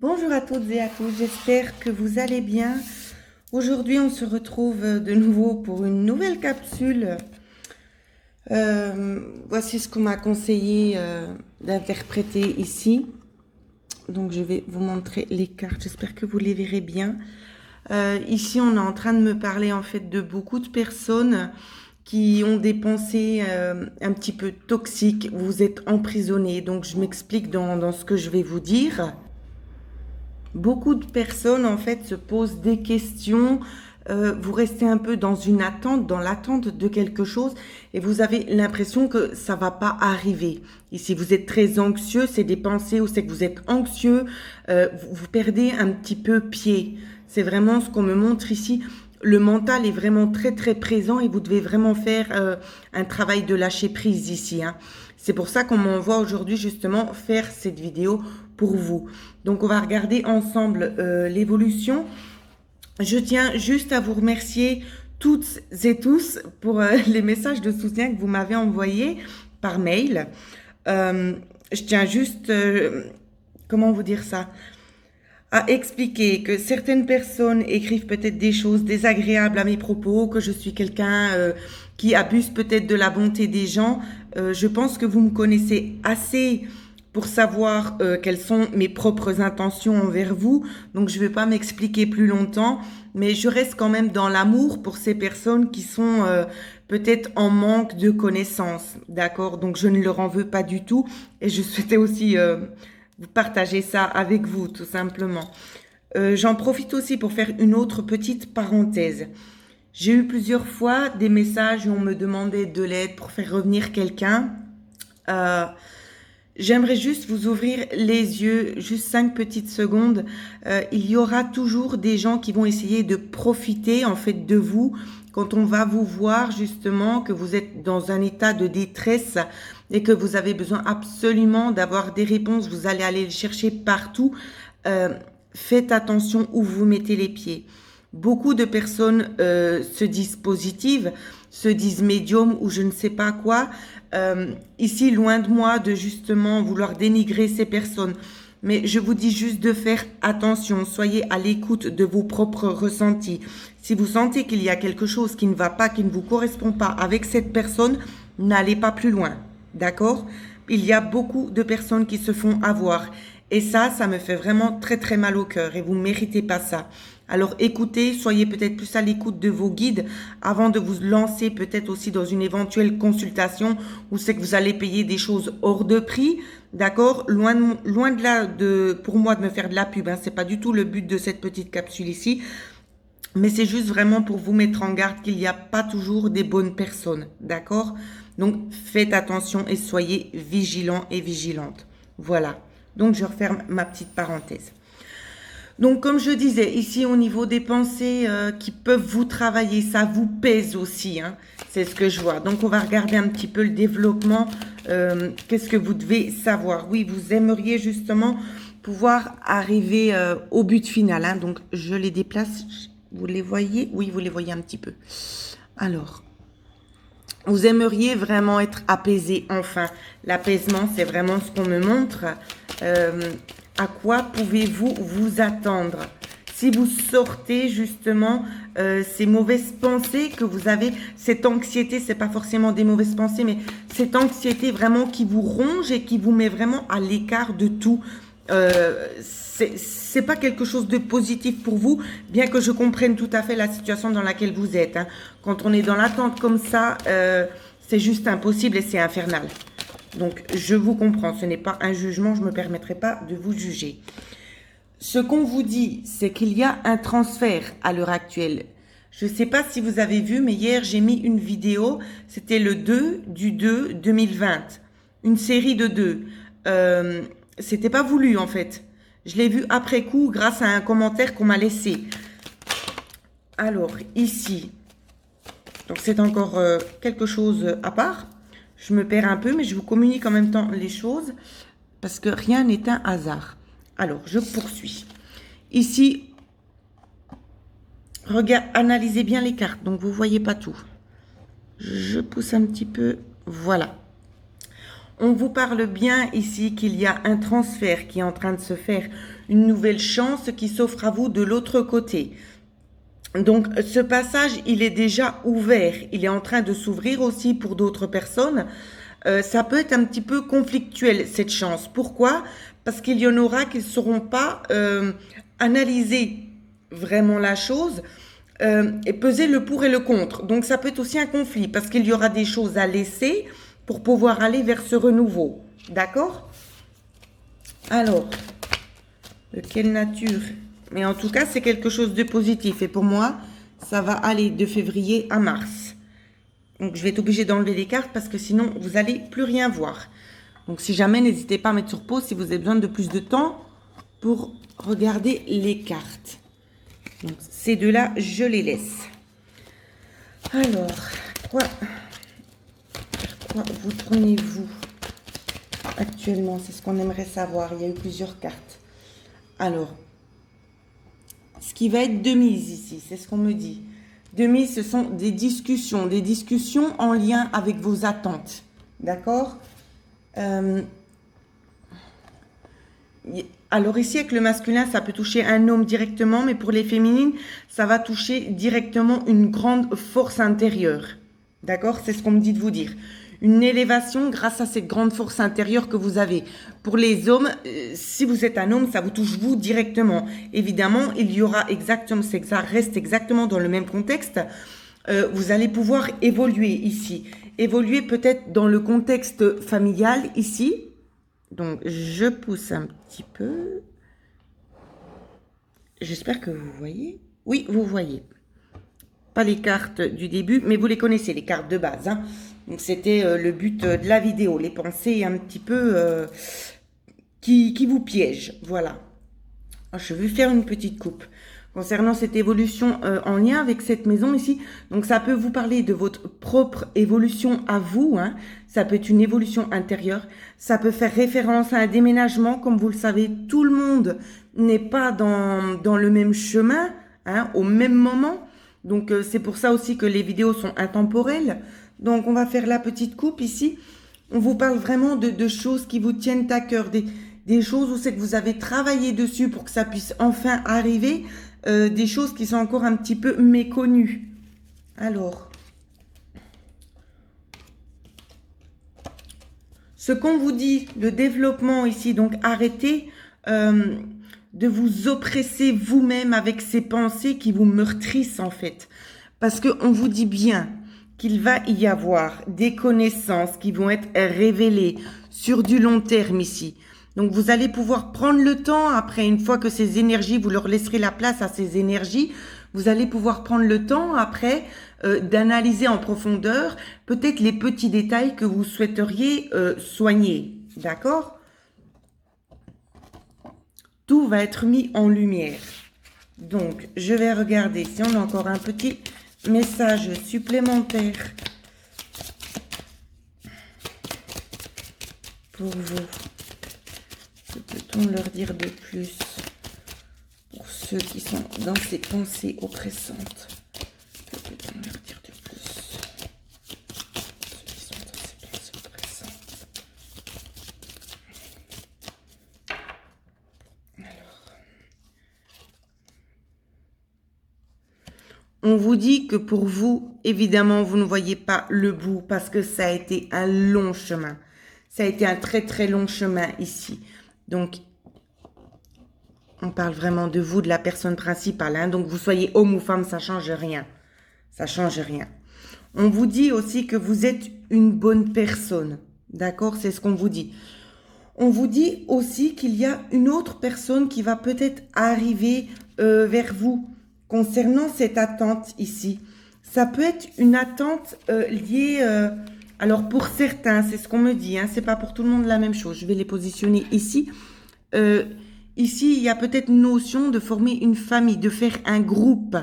Bonjour à toutes et à tous, j'espère que vous allez bien. Aujourd'hui, on se retrouve de nouveau pour une nouvelle capsule. Voici ce qu'on m'a conseillé d'interpréter ici. Donc, je vais vous montrer les cartes, j'espère que vous les verrez bien. Ici, on est en train de me parler en fait de beaucoup de personnes qui ont des pensées un petit peu toxiques. Vous êtes emprisonnés, donc je m'explique dans ce que je vais vous dire. Beaucoup de personnes en fait se posent des questions. Vous restez un peu dans une attente, dans l'attente de quelque chose, et vous avez l'impression que ça va pas arriver. Ici, vous êtes très anxieux, c'est des pensées ou c'est que vous êtes anxieux, vous perdez un petit peu pied. C'est vraiment ce qu'on me montre ici. Le mental est vraiment très très présent et vous devez vraiment faire un travail de lâcher prise ici, hein. C'est pour ça qu'on m'envoie aujourd'hui justement faire cette vidéo pour vous. Donc on va regarder ensemble l'évolution. Je tiens juste à vous remercier toutes et tous pour les messages de soutien que vous m'avez envoyés par mail. Je tiens juste, comment vous dire ça, à expliquer que certaines personnes écrivent peut-être des choses désagréables à mes propos, que je suis quelqu'un qui abuse peut-être de la bonté des gens. Je pense que vous me connaissez assez pour savoir quelles sont mes propres intentions envers vous. Donc je ne vais pas m'expliquer plus longtemps, mais je reste quand même dans l'amour pour ces personnes qui sont peut-être en manque de connaissances. D'accord? Donc je ne leur en veux pas du tout. Et je souhaitais aussi vous partager ça avec vous, tout simplement. J'en profite aussi pour faire une autre petite parenthèse. J'ai eu plusieurs fois des messages où on me demandait de l'aide pour faire revenir quelqu'un. Euh, J'aimerais juste vous ouvrir les yeux, juste 5 petites secondes. Il y aura toujours des gens qui vont essayer de profiter en fait de vous quand on va vous voir justement que vous êtes dans un état de détresse et que vous avez besoin absolument d'avoir des réponses. Vous allez aller les chercher partout. Euh, Faites attention où vous mettez les pieds. Beaucoup de personnes se disent positives, se disent médium ou je ne sais pas quoi. Ici, loin de moi de justement vouloir dénigrer ces personnes. Mais je vous dis juste de faire attention, soyez à l'écoute de vos propres ressentis. Si vous sentez qu'il y a quelque chose qui ne va pas, qui ne vous correspond pas avec cette personne, n'allez pas plus loin. D'accord? Il y a beaucoup de personnes qui se font avoir. Et ça me fait vraiment très très mal au cœur et vous ne méritez pas ça. Alors écoutez, soyez peut-être plus à l'écoute de vos guides avant de vous lancer peut-être aussi dans une éventuelle consultation où c'est que vous allez payer des choses hors de prix. D'accord? Loin de là pour moi de me faire de la pub, hein. C'est pas du tout le but de cette petite capsule ici. Mais c'est juste vraiment pour vous mettre en garde qu'il n'y a pas toujours des bonnes personnes. D'accord? Donc faites attention et soyez vigilants et vigilantes. Voilà. Donc je referme ma petite parenthèse. Donc, comme je disais, ici au niveau des pensées qui peuvent vous travailler, ça vous pèse aussi, hein. C'est ce que je vois. Donc, on va regarder un petit peu le développement. Qu'est-ce que vous devez savoir? Oui, vous aimeriez justement pouvoir arriver au but final, hein. Donc, je les déplace. Vous les voyez? Oui, vous les voyez un petit peu. Alors, vous aimeriez vraiment être apaisé, enfin. L'apaisement, c'est vraiment ce qu'on me montre. À quoi pouvez-vous vous attendre? Si vous sortez justement ces mauvaises pensées que vous avez, cette anxiété, c'est pas forcément des mauvaises pensées, mais cette anxiété vraiment qui vous ronge et qui vous met vraiment à l'écart de tout. C'est pas quelque chose de positif pour vous, bien que je comprenne tout à fait la situation dans laquelle vous êtes, hein. Quand on est dans l'attente comme ça, c'est juste impossible et c'est infernal. Donc, je vous comprends, ce n'est pas un jugement, je ne me permettrai pas de vous juger. Ce qu'on vous dit, c'est qu'il y a un transfert à l'heure actuelle. Je ne sais pas si vous avez vu, mais hier, j'ai mis une vidéo, c'était le 2/2/2020, une série de 2. C'était pas voulu, en fait. Je l'ai vu après coup grâce à un commentaire qu'on m'a laissé. Alors, ici, donc c'est encore quelque chose à part. Je me perds un peu, mais je vous communique en même temps les choses parce que rien n'est un hasard. Alors, je poursuis. Ici, analysez bien les cartes, donc vous ne voyez pas tout. Je pousse un petit peu. Voilà. On vous parle bien ici qu'il y a un transfert qui est en train de se faire, une nouvelle chance qui s'offre à vous de l'autre côté. Donc, ce passage, il est déjà ouvert. Il est en train de s'ouvrir aussi pour d'autres personnes. Ça peut être un petit peu conflictuel, cette chance. Pourquoi? Parce qu'il y en aura qui ne sauront pas analyser vraiment la chose et peser le pour et le contre. Donc, ça peut être aussi un conflit parce qu'il y aura des choses à laisser pour pouvoir aller vers ce renouveau. D'accord? Alors, de quelle nature? Mais en tout cas, c'est quelque chose de positif. Et pour moi, ça va aller de février à mars. Donc, je vais être obligée d'enlever les cartes parce que sinon, vous n'allez plus rien voir. Donc, si jamais, n'hésitez pas à mettre sur pause si vous avez besoin de plus de temps pour regarder les cartes. Donc, ces deux-là, je les laisse. Alors, quoi vous tournez-vous actuellement? C'est ce qu'on aimerait savoir. Il y a eu plusieurs cartes. Alors, ce qui va être de mise ici, c'est ce qu'on me dit. De mise, ce sont des discussions en lien avec vos attentes. D'accord? Alors ici, avec le masculin, ça peut toucher un homme directement, mais pour les féminines, ça va toucher directement une grande force intérieure. D'accord? C'est ce qu'on me dit de vous dire. Une élévation grâce à cette grande force intérieure que vous avez. Pour les hommes, si vous êtes un homme, ça vous touche vous directement. Évidemment, il y aura exactement, c'est que ça reste exactement dans le même contexte. Vous allez pouvoir évoluer ici. Évoluer peut-être dans le contexte familial ici. Donc, je pousse un petit peu. J'espère que vous voyez. Oui, vous voyez. Pas les cartes du début, mais vous les connaissez, les cartes de base. Hein. Donc, c'était le but de la vidéo. Les pensées un petit peu qui vous piègent. Voilà. Je vais faire une petite coupe. Concernant cette évolution en lien avec cette maison ici, donc ça peut vous parler de votre propre évolution à vous, hein. Ça peut être une évolution intérieure, ça peut faire référence à un déménagement, comme vous le savez, tout le monde n'est pas dans le même chemin, hein, au même moment, donc c'est pour ça aussi que les vidéos sont intemporelles. Donc on va faire la petite coupe ici, on vous parle vraiment de choses qui vous tiennent à cœur, des choses où c'est que vous avez travaillé dessus pour que ça puisse enfin arriver, des choses qui sont encore un petit peu méconnues. Alors, ce qu'on vous dit, le développement ici, donc arrêtez de vous oppresser vous-même avec ces pensées qui vous meurtrissent en fait. Parce qu'on vous dit bien qu'il va y avoir des connaissances qui vont être révélées sur du long terme ici. Donc, vous allez pouvoir prendre le temps, après, une fois que ces énergies, vous leur laisserez la place à ces énergies, vous allez pouvoir prendre le temps, après, d'analyser en profondeur, peut-être les petits détails que vous souhaiteriez soigner. D'accord? Tout va être mis en lumière. Donc, je vais regarder si on a encore un petit message supplémentaire pour vous. Que peut-on leur dire de plus pour ceux qui sont dans ces pensées oppressantes? Que peut-on leur dire de plus? Ceux qui sont dans ces pensées oppressantes. Alors, on vous dit que pour vous, évidemment, vous ne voyez pas le bout parce que ça a été un long chemin. Ça a été un très très long chemin ici. Donc, on parle vraiment de vous, de la personne principale. Hein. Donc, vous soyez homme ou femme, ça ne change rien. Ça ne change rien. On vous dit aussi que vous êtes une bonne personne. D'accord? C'est ce qu'on vous dit. On vous dit aussi qu'il y a une autre personne qui va peut-être arriver vers vous concernant cette attente ici. Ça peut être une attente liée... alors, pour certains, c'est ce qu'on me dit, hein, c'est pas pour tout le monde la même chose. Je vais les positionner ici. Ici, il y a peut-être une notion de former une famille, de faire un groupe,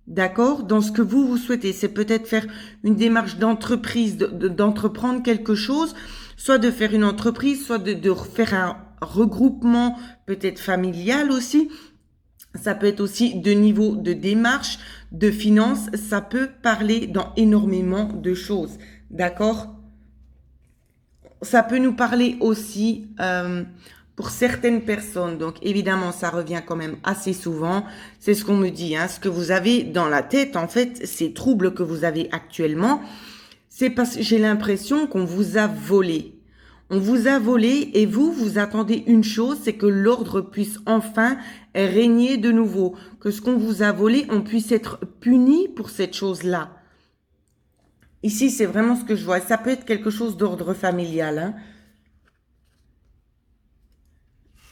d'accord, dans ce que vous souhaitez. C'est peut-être faire une démarche d'entreprise, d'entreprendre quelque chose, soit de faire une entreprise, soit de faire un regroupement, peut-être familial aussi. Ça peut être aussi de niveau de démarche, de finance. Ça peut parler dans énormément de choses. D'accord? ça peut nous parler aussi pour certaines personnes. Donc, évidemment, ça revient quand même assez souvent. C'est ce qu'on me dit, hein, ce que vous avez dans la tête, en fait, ces troubles que vous avez actuellement, c'est parce que j'ai l'impression qu'on vous a volé. On vous a volé et vous attendez une chose, c'est que l'ordre puisse enfin régner de nouveau. Que ce qu'on vous a volé, on puisse être puni pour cette chose-là. Ici, c'est vraiment ce que je vois. Ça peut être quelque chose d'ordre familial.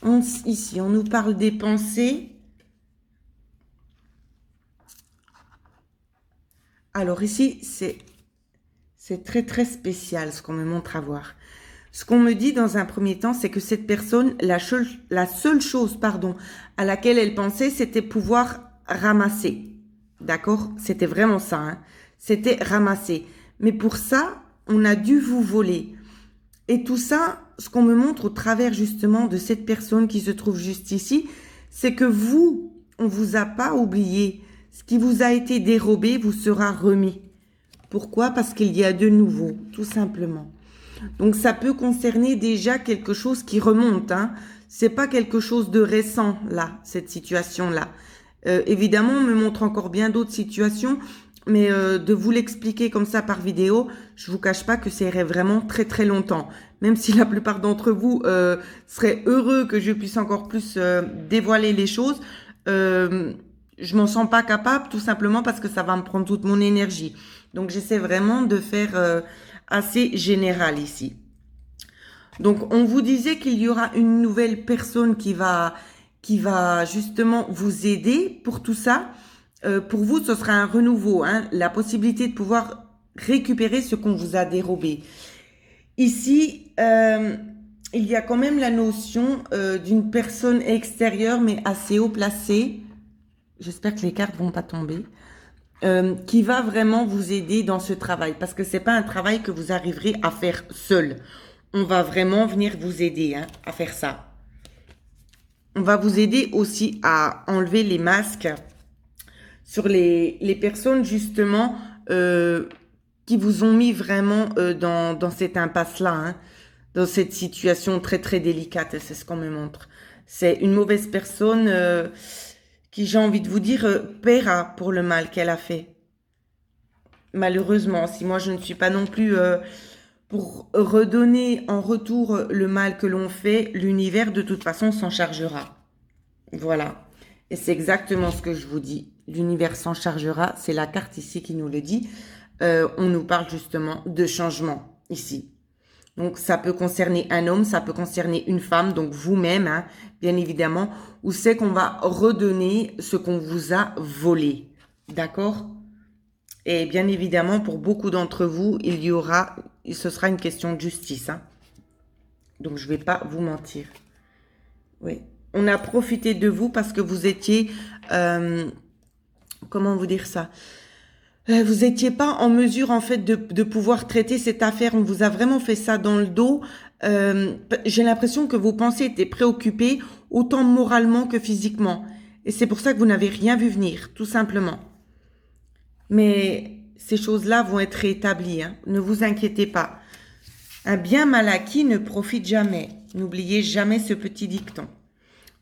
Hein. Ici, on nous parle des pensées. Alors ici, c'est très très spécial ce qu'on me montre à voir. Ce qu'on me dit dans un premier temps, c'est que cette personne, la seule chose, pardon, à laquelle elle pensait, c'était pouvoir ramasser. D'accord? C'était vraiment ça. Hein? C'était ramasser. Mais pour ça, on a dû vous voler. Et tout ça, ce qu'on me montre au travers justement de cette personne qui se trouve juste ici, c'est que vous, on vous a pas oublié. Ce qui vous a été dérobé vous sera remis. Pourquoi? Parce qu'il y a de nouveau, tout simplement. Donc ça peut concerner déjà quelque chose qui remonte. Hein. C'est pas quelque chose de récent là, cette situation-là. Évidemment, on me montre encore bien d'autres situations. Mais de vous l'expliquer comme ça par vidéo, je vous cache pas que ça irait vraiment très très longtemps. Même si la plupart d'entre vous seraient heureux que je puisse encore plus dévoiler les choses, je m'en sens pas capable tout simplement parce que ça va me prendre toute mon énergie. Donc j'essaie vraiment de faire assez général ici. Donc on vous disait qu'il y aura une nouvelle personne qui va justement vous aider pour tout ça. Pour vous, ce sera un renouveau, hein, la possibilité de pouvoir récupérer ce qu'on vous a dérobé. Ici, il y a quand même la notion d'une personne extérieure, mais assez haut placée. J'espère que les cartes vont pas tomber. Qui va vraiment vous aider dans ce travail. Parce que c'est pas un travail que vous arriverez à faire seul. On va vraiment venir vous aider hein, à faire ça. On va vous aider aussi à enlever les masques sur les personnes justement qui vous ont mis vraiment dans cette impasse-là, hein, dans cette situation très très délicate, c'est ce qu'on me montre. C'est une mauvaise personne qui, j'ai envie de vous dire, paiera pour le mal qu'elle a fait. Malheureusement, si moi je ne suis pas non plus pour redonner en retour le mal que l'on fait, l'univers de toute façon s'en chargera. Voilà. Et c'est exactement ce que je vous dis. L'univers s'en chargera. C'est la carte ici qui nous le dit. On nous parle justement de changement ici. Donc, ça peut concerner un homme, ça peut concerner une femme, donc vous-même, hein, bien évidemment, où c'est qu'on va redonner ce qu'on vous a volé. D'accord? Et bien évidemment, pour beaucoup d'entre vous, ce sera une question de justice. Hein. Donc, je ne vais pas vous mentir. Oui. On a profité de vous parce que vous étiez, comment vous dire ça? Vous étiez pas en mesure en fait de pouvoir traiter cette affaire. On vous a vraiment fait ça dans le dos. J'ai l'impression que vos pensées étaient préoccupées autant moralement que physiquement. Et c'est pour ça que vous n'avez rien vu venir, tout simplement. Mais ces choses-là vont être rétablies. Hein. Ne vous inquiétez pas. Un bien mal acquis ne profite jamais. N'oubliez jamais ce petit dicton.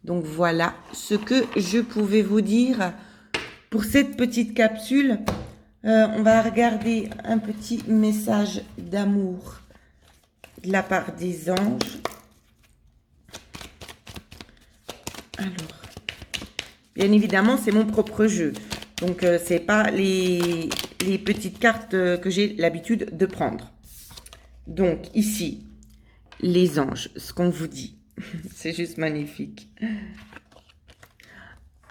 Donc voilà ce que je pouvais vous dire pour cette petite capsule. On va regarder un petit message d'amour de la part des anges. Alors, bien évidemment, c'est mon propre jeu. Donc, c'est pas les petites cartes que j'ai l'habitude de prendre. Donc, ici, les anges, ce qu'on vous dit. C'est juste magnifique.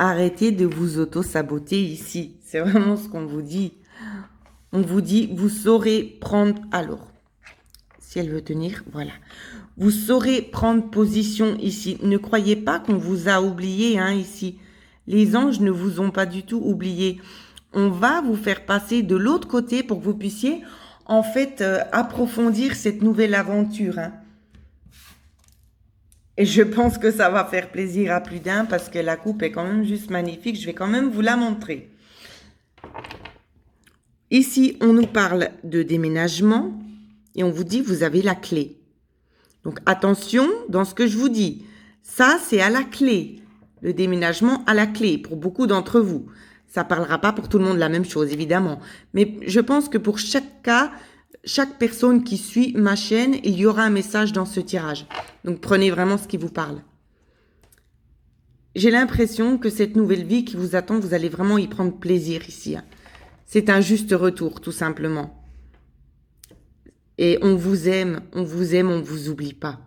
Arrêtez de vous auto-saboter ici. C'est vraiment ce qu'on vous dit. On vous dit, vous saurez prendre... Alors, si elle veut tenir, voilà. Vous saurez prendre position ici. Ne croyez pas qu'on vous a oublié hein, ici. Les anges ne vous ont pas du tout oublié. On va vous faire passer de l'autre côté pour que vous puissiez, en fait, approfondir cette nouvelle aventure. Hein. Et je pense que ça va faire plaisir à plus d'un parce que la coupe est quand même juste magnifique. Je vais quand même vous la montrer. Ici, on nous parle de déménagement et on vous dit, vous avez la clé. Donc attention dans ce que je vous dis. Ça, c'est à la clé. Le déménagement à la clé pour beaucoup d'entre vous. Ça parlera pas pour tout le monde la même chose, évidemment. Mais je pense que pour chaque cas, chaque personne qui suit ma chaîne, il y aura un message dans ce tirage. Donc prenez vraiment ce qui vous parle. J'ai l'impression que cette nouvelle vie qui vous attend, vous allez vraiment y prendre plaisir ici. C'est un juste retour, tout simplement. Et on vous aime, on vous oublie pas.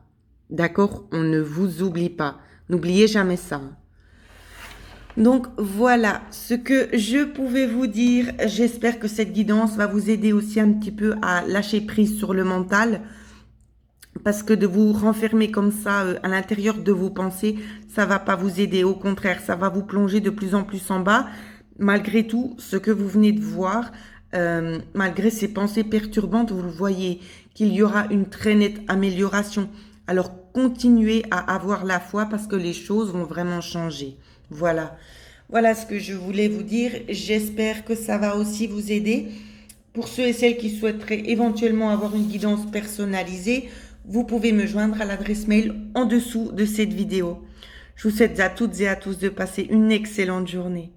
D'accord? On ne vous oublie pas. N'oubliez jamais ça. Donc voilà ce que je pouvais vous dire. J'espère que cette guidance va vous aider aussi un petit peu à lâcher prise sur le mental. Parce que de vous renfermer comme ça à l'intérieur de vos pensées, ça va pas vous aider. Au contraire, ça va vous plonger de plus en plus en bas. Malgré tout, ce que vous venez de voir, malgré ces pensées perturbantes, vous voyez qu'il y aura une très nette amélioration. Alors continuez à avoir la foi parce que les choses vont vraiment changer. Voilà. Voilà ce que je voulais vous dire. J'espère que ça va aussi vous aider. Pour ceux et celles qui souhaiteraient éventuellement avoir une guidance personnalisée, vous pouvez me joindre à l'adresse mail en dessous de cette vidéo. Je vous souhaite à toutes et à tous de passer une excellente journée.